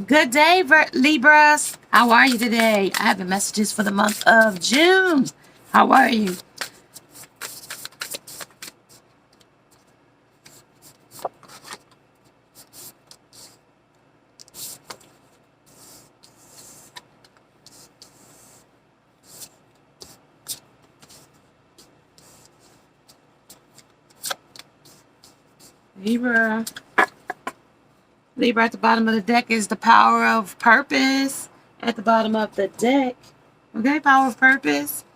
Good day, Libras. How are you today? I have the messages for the month of June. How are you? Libra. Libra at the bottom of the deck is the power of purpose. At the bottom of the deck. Okay, power of purpose.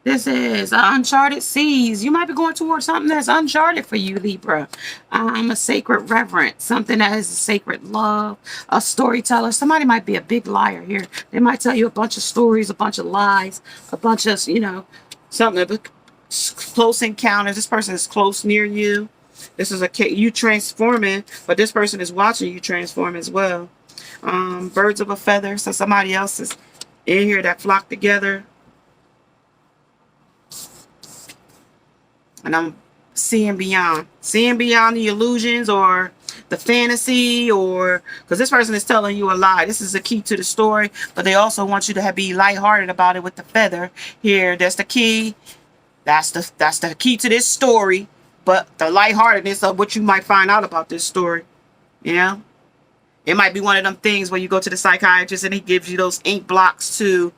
This is uncharted seas. You might be going towards something that's uncharted for you, Libra. A sacred reverence, something that is a sacred love, a storyteller. Somebody might be a big liar here. They might tell you a bunch of stories, a bunch of lies, a bunch of, something that close encounters. This person is close near you. This is you transforming, but this person is watching you transform as well. Birds of a feather. So somebody else is in here that flock together. And I'm seeing beyond the illusions or the fantasy, or because this person is telling you a lie. This is the key to the story, but they also want you to be lighthearted about it with the feather here. That's the key. That's the key to this story. But the lightheartedness of what you might find out about this story. Yeah. It might be one of them things where you go to the psychiatrist and he gives you those ink blocks to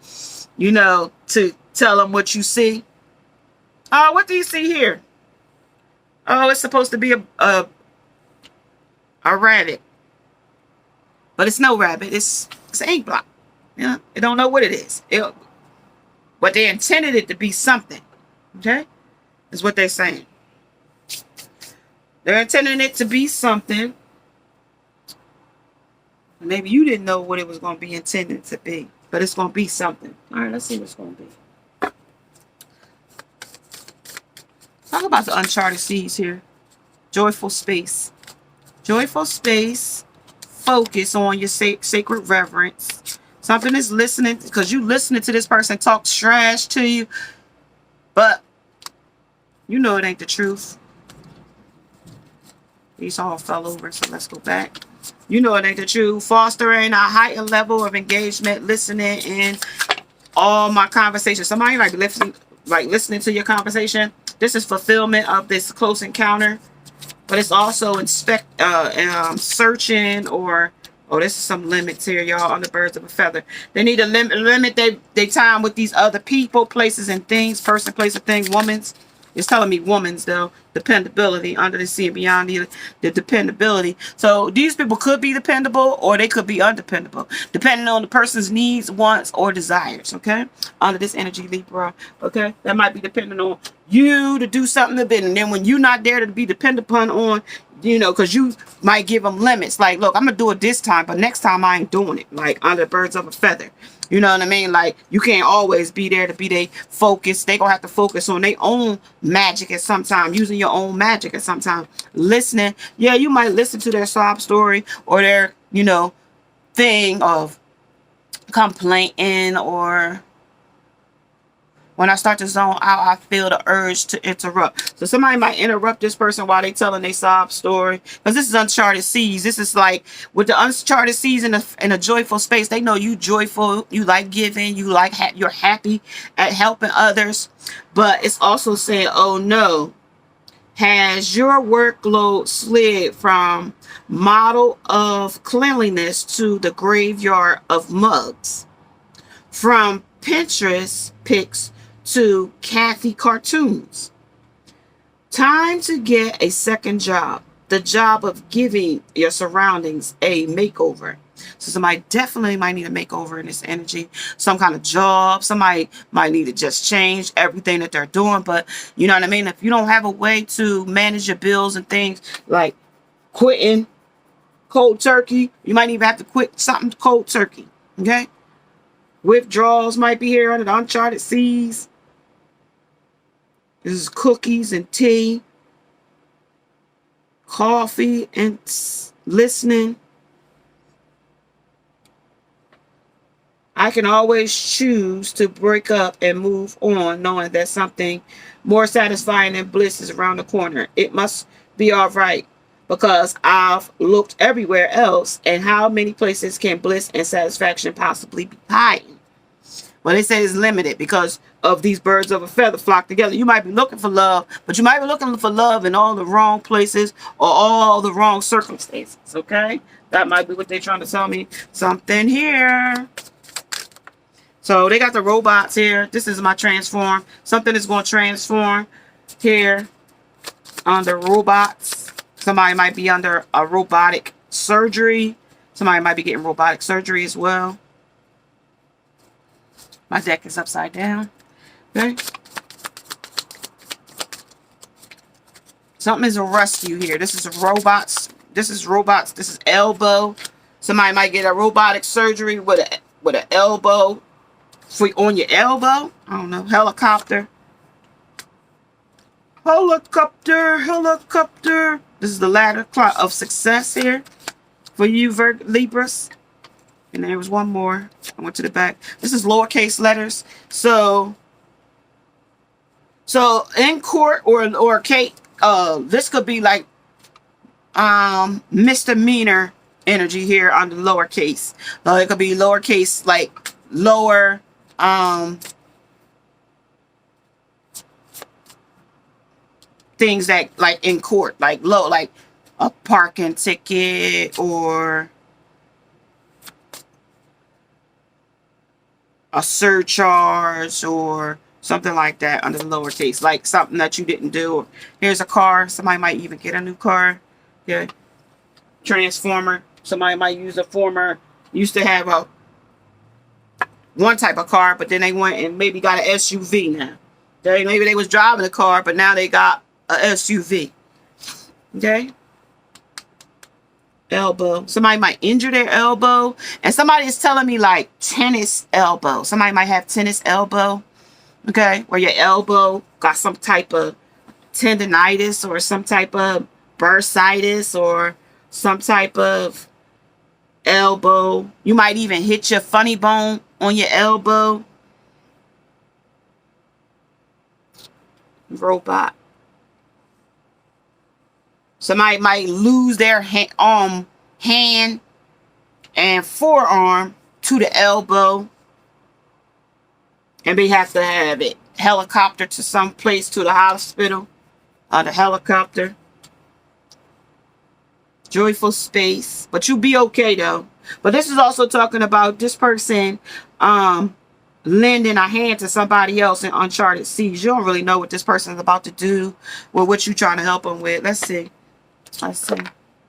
tell them what you see. Oh, what do you see here? Oh, it's supposed to be a rabbit. But it's no rabbit. It's an ink block. Yeah. They don't know what it is. But they intended it to be something. Okay? Is what they're saying. They're intending it to be something. Maybe you didn't know what it was going to be intended to be. But it's going to be something. All right, let's see what it's going to be. Talk about the uncharted seas here. Joyful space. Joyful space. Focus on your sacred reverence. Something is listening, because you listening to this person talk trash to you. But you know it ain't the truth. These all fell over, so let's go back. You know it ain't the truth. Fostering a heightened level of engagement, listening in all my conversations. Somebody listening to your conversation. This is fulfillment of this close encounter, but it's also searching, or this is some limits here, y'all. On the birds of a feather, they need to limit their time with these other people, places, and things. Person, place, or thing. Woman's. It's telling me woman's, though. Dependability, under the sea and beyond the dependability. So these people could be dependable, or they could be undependable, depending on the person's needs, wants, or desires. Okay, under this energy, Libra. Okay, that might be depending on you to do something a bit, and then when you're not there to be dependent upon on, because you might give them limits. Like, look, I'm gonna do it this time, but next time I ain't doing it. Like under birds of a feather. You know what I mean? Like, you can't always be there to be their focus. They gonna have to focus on their own magic at some time, using your own magic at some time. Listening. Yeah, you might listen to their sob story or their, thing of complaining, or when I start to zone out, I feel the urge to interrupt. So somebody might interrupt this person while they telling their sob story. Because this is uncharted seas. This is like with the uncharted seas in a joyful space. They know you joyful. You like giving. You like you're happy at helping others. But it's also saying, oh no, has your workload slid from model of cleanliness to the graveyard of mugs? From Pinterest pics to Kathy cartoons. Time to get a second job. The job of giving your surroundings a makeover. So somebody definitely might need a makeover in this energy. Some kind of job. Somebody might need to just change everything that they're doing. But you know what I mean? If you don't have a way to manage your bills and things, like quitting cold turkey, you might even have to quit something cold turkey. Okay? Withdrawals might be here under the uncharted seas. This is cookies and tea, coffee and listening. I can always choose to break up and move on, knowing that something more satisfying than bliss is around the corner. It must be all right. because I've looked everywhere else, and how many places can bliss and satisfaction possibly be hiding? Well, they say it's limited because of these birds of a feather flock together. You might be looking for love, but you might be looking for love in all the wrong places or all the wrong circumstances, okay? That might be what they're trying to tell me. Something here. So they got the robots here. This is my transform. Something is going to transform here on the robots. Somebody might be under a robotic surgery. Somebody might be getting robotic surgery as well. My deck is upside down. Okay. Something is a rescue here. This is robots. This is robots. This is elbow. Somebody might get a robotic surgery with an elbow on your elbow. I don't know. Helicopter. Helicopter. Helicopter. This is the ladder clock of success here for you, Libras. And there was one more. I went to the back. This is lowercase letters. So in court or Kate, this could be like misdemeanor energy here on the lowercase. It could be lowercase, like lower things that like in court, like low, like a parking ticket or a surcharge or something like that under the lowercase, like something that you didn't do. Here's a car. Somebody might even get a new car. Yeah. Transformer. Somebody might use a former, used to have a one type of car, but then they went and maybe got an SUV now. Maybe they was driving a car, but now they got a SUV. Okay. Elbow. Somebody might injure their elbow. And somebody is telling me like tennis elbow. Somebody might have tennis elbow. Okay. Where your elbow got some type of tendonitis or some type of bursitis or some type of elbow. You might even hit your funny bone on your elbow. Robot. Somebody might lose their hand and forearm to the elbow, and they have to have it helicopter to some place, to the hospital, the helicopter. Joyful space, but you be okay though. But this is also talking about this person lending a hand to somebody else in uncharted seas. You don't really know what this person is about to do with what you're trying to help them with. Let's see.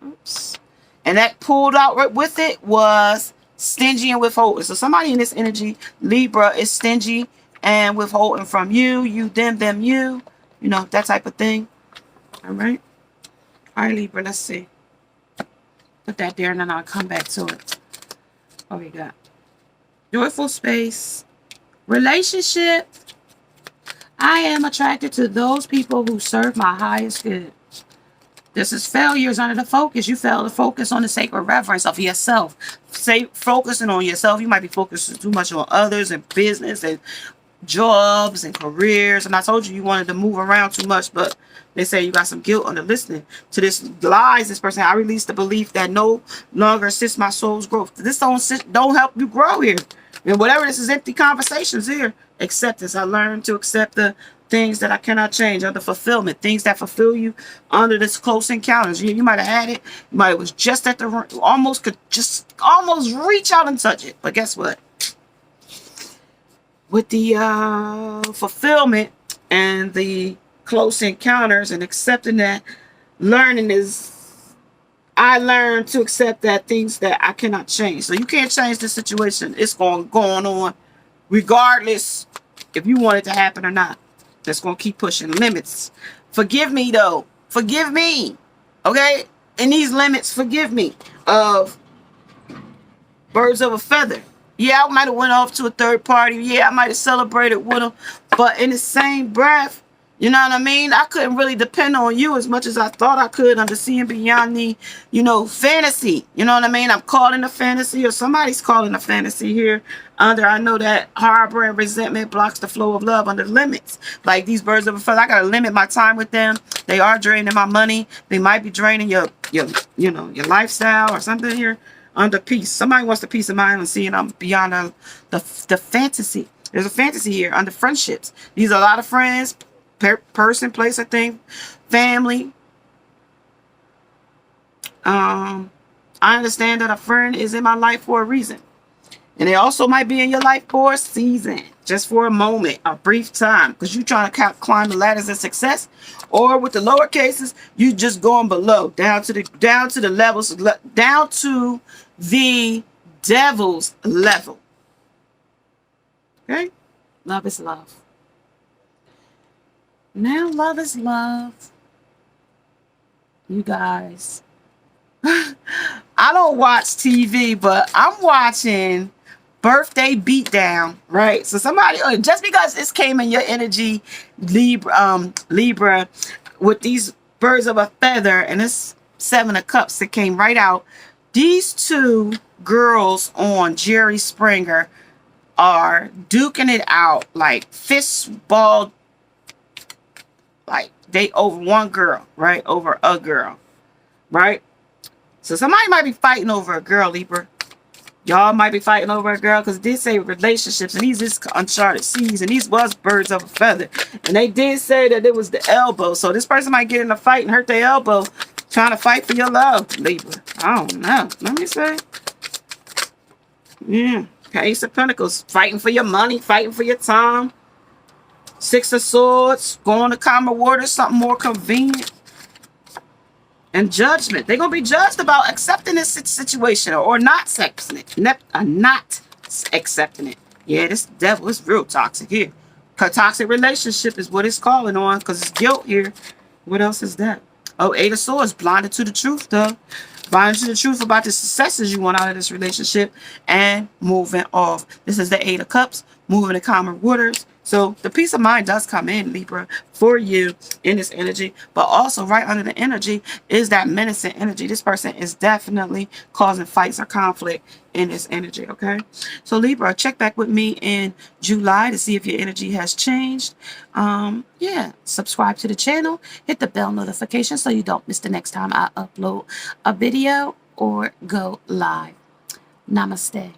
Oops. And that pulled out right with it was stingy and withholding. So somebody in this energy, Libra, is stingy and withholding from you. You, them, you. You know, that type of thing. All right. All right, Libra, let's see. Put that there and then I'll come back to it. What we got? Joyful space. Relationship. I am attracted to those people who serve my highest good. This is failures under the focus. You fail to focus on the sacred reverence of yourself. Say focusing on yourself. You might be focusing too much on others and business and jobs and careers. And I told you you wanted to move around too much, but they say you got some guilt under listening to this lies. This person, I released the belief that no longer assists my soul's growth. This don't help you grow here. And whatever this is, empty conversations here. Acceptance. I learned to accept the things that I cannot change, under fulfillment, things that fulfill you under this close encounters. You might have had it. You might have was just at the could just almost reach out and touch it. But guess what? With the fulfillment and the close encounters and accepting that, learning is, I learned to accept that things that I cannot change. So you can't change the situation. It's going on regardless if you want it to happen or not. That's going to keep pushing limits. Forgive me, though. Forgive me. Okay? In these limits, forgive me of birds of a feather. Yeah, I might have went off to a third party. Yeah, I might have celebrated with them. But in the same breath, You know what I mean? I couldn't really depend on you as much as I thought I could under seeing beyond the, fantasy. You know what I mean? I'm calling a fantasy, or somebody's calling a fantasy here under. I know that harbor and resentment blocks the flow of love under limits. Like these birds of a feather, I gotta limit my time with them. They are draining my money. They might be draining your lifestyle or something here under peace. Somebody wants the peace of mind and seeing I'm beyond the fantasy. There's a fantasy here under friendships. These are a lot of friends. Person, place, or thing, family. I understand that a friend is in my life for a reason, and they also might be in your life for a season, just for a moment, a brief time, because you're trying to climb the ladders of success, or with the lower cases, you just going below, down to the levels, down to the devil's level. Okay, love is love. Now love is love. You guys. I don't watch TV, but I'm watching Birthday Beatdown, right? So somebody, just because this came in your energy, Libra, with these birds of a feather, and this 7 of Cups that came right out, these two girls on Jerry Springer are duking it out, like fist ball, like they over one girl, right? Over a girl, right? So somebody might be fighting over a girl, Libra. Y'all might be fighting over a girl, because it did say relationships, and these is uncharted seas, and these was birds of a feather. And they did say that it was the elbow. So this person might get in a fight and hurt their elbow trying to fight for your love, Libra. I don't know. Let me say. Yeah. Ace of Pentacles. Fighting for your money, fighting for your time. 6 of Swords, going to calmer waters, something more convenient. And Judgment. They're going to be judged about accepting this situation or not accepting it. Not accepting it. Yeah, this devil is real toxic here. Toxic relationship is what it's calling on, because it's guilt here. What else is that? Oh, 8 of Swords, blinded to the truth, though. Blinded to the truth about the successes you want out of this relationship and moving off. This is the 8 of Cups, moving to calmer waters. So the peace of mind does come in, Libra, for you in this energy. But also right under the energy is that menacing energy. This person is definitely causing fights or conflict in this energy, okay? So Libra, check back with me in July to see if your energy has changed. Yeah, subscribe to the channel. Hit the bell notification so you don't miss the next time I upload a video or go live. Namaste.